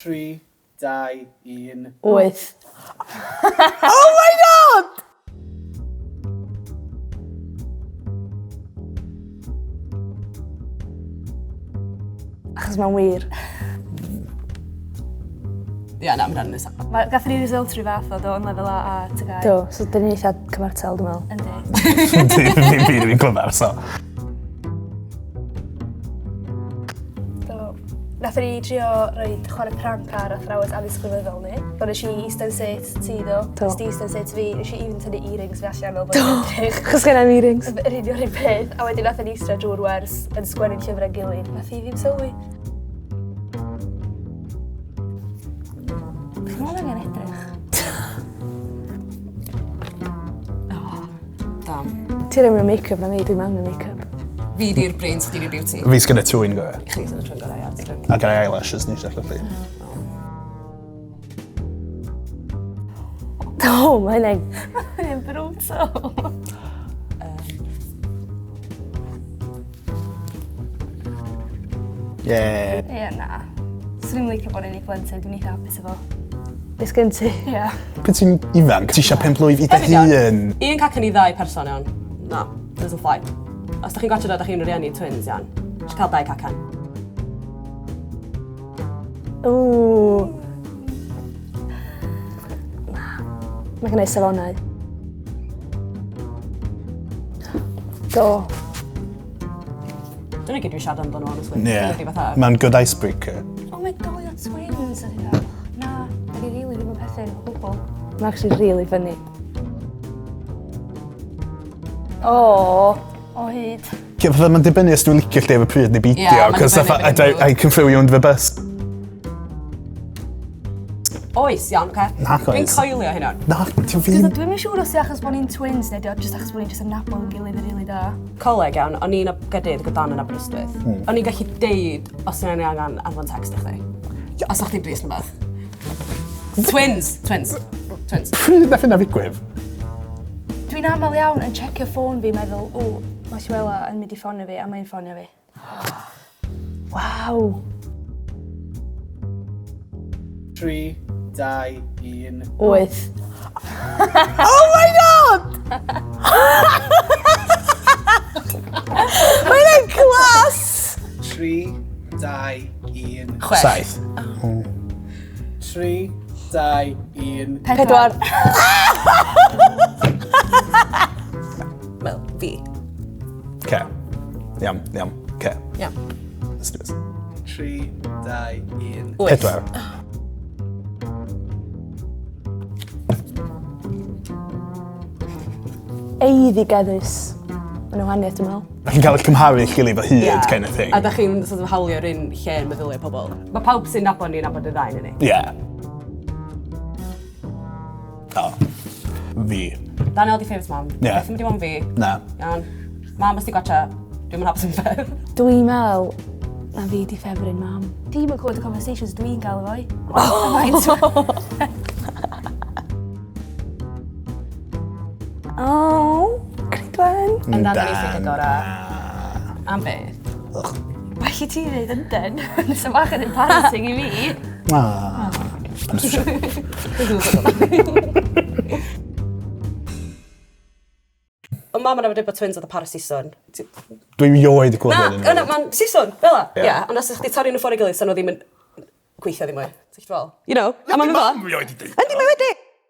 3, 2, 1... 8. Oh my god! Achos mae'n wir. Ie, na, mae'n nesaf. Gathon ni result rhyw fath o do, yn lefel A a tygau. Do, so dyn ni'n eitha cyfartal, dwi'n meddwl. Yndi. Ddim byd fi'n glyfar, so. Nathon ni trio rhoi chwarae prank ar athrawes addysg gwynyddol ni. Do, nes i eastern set ti do. Do. Nes i eastern set fi, nes i even tynnu earrings fi allan fel bod yn edrych. Chos gen i'n earrings. Yr un o'r un peth, a wedyn nathon ni istra drwy'r wers yn sgwennu'n llyfrau gilydd. Nath i ddim sylwi. Beth mae'n angen edrych? Dam. Ti ddim yn make-up na mi, dwi'n mewn yn make-up. Fi di'r brains, di'r beauty. Fi sgynna twyn go. Chi sy'n y trwy'n gorau, ia. A gan i eyelashes ni eisiau chlythu. O, mae'n eng. Mae'n brutal. Yeah. Ie, na. Swn i'n licio bod yn ei blentyn, dwi'n eitha hapus efo. Beth gen ti? Ie. Pan ti'n ifanc, ti eisiau penblwydd i dy hun? Un cacen i 2 person iawn. Na, doesn't fly. Os da chi'n gwachod o, da chi'n rhieni twins iawn. Eisiau cael 2 cacen. Ww. Mae gen i safonau. Do. Dyna gyd dwi'n siarad amdano, honestly. Ie. Mae'n good icebreaker. Oh my god, you're twins, ydy dda. Na, da ni rili ddim yn perthyn o gwbl. Mae'n actually really funny. O. O hyd. Fydda mae'n dibynnu os dwi'n licio lle efo pryd neu beidio, Ie, ma'n cos dibynnu I can throw you under the bus. Oes, iawn, oce. Nac oes. Dwi'n coelio hynna. Na, ti'n fi... Dwi'n yn siŵr os di achos bod ni'n twins neu jyst achos bod ni'n jyst yn nabod yn gilydd yn rili da. Coleg iawn, o'n i'n gadydd gydan yn Aberystwyth. O'n i'n gallu deud os yna'n angen anfon text i chdi. Os o'ch ti'n bris na beth. Twins. Pryd nath yna ddigwydd? Dwi'n aml iawn yn checio ffôn fi meddwl, o, mae Llywela yn mynd i ffonio fi a mae'n ffonio fi. Waw. 3, 2, 1... 8. Oh my god! Mae'n ein clas! 3, 2, 1... 7. 3, 2, 1... 4. Wel, fi. Ce. Iawn. Ce. Iawn. Let's do this. 3, 2, 1... 4. Eiddigeddus. Mae'n wahaniaeth, dwi'n meddwl. Da chi'n cael eich cymharu eich gilydd o hyd, kind of thing. A da chi'n sort of hawlio'r un lle yn meddyliau pobl. Mae pawb sy'n nabod ni'n nabod y ddau ni. Ie. O. Fi. Daniel di favourite mam. Ie. Beth yn mynd i fod fi? Na. Iawn. Mam, os di gwacha, dwi'n mynd hapus yn ffedd. Dwi'n meddwl na fi di ffefryn mam. Dim yn clywed y conversations dwi'n gael efo. O, Cridwen. Yn dan ni'n ffeithio gorau. Am beth? Mae chi ti'n neud ynden? Nes y bach yn embarrassing i fi. Ond mam yn efo dweud bod twins oedd y para sison. Dwi'n ioed i clywed Na, mae'n sison, fel la. Ie, ond os ydych chi torri nhw ffwrdd i gilydd, sa'n nhw ddim yn gweithio ddim mwy. Ti'n fel? You know, a mae'n fel? Dwi'n ioed i dweud. Yndi, mae wedi.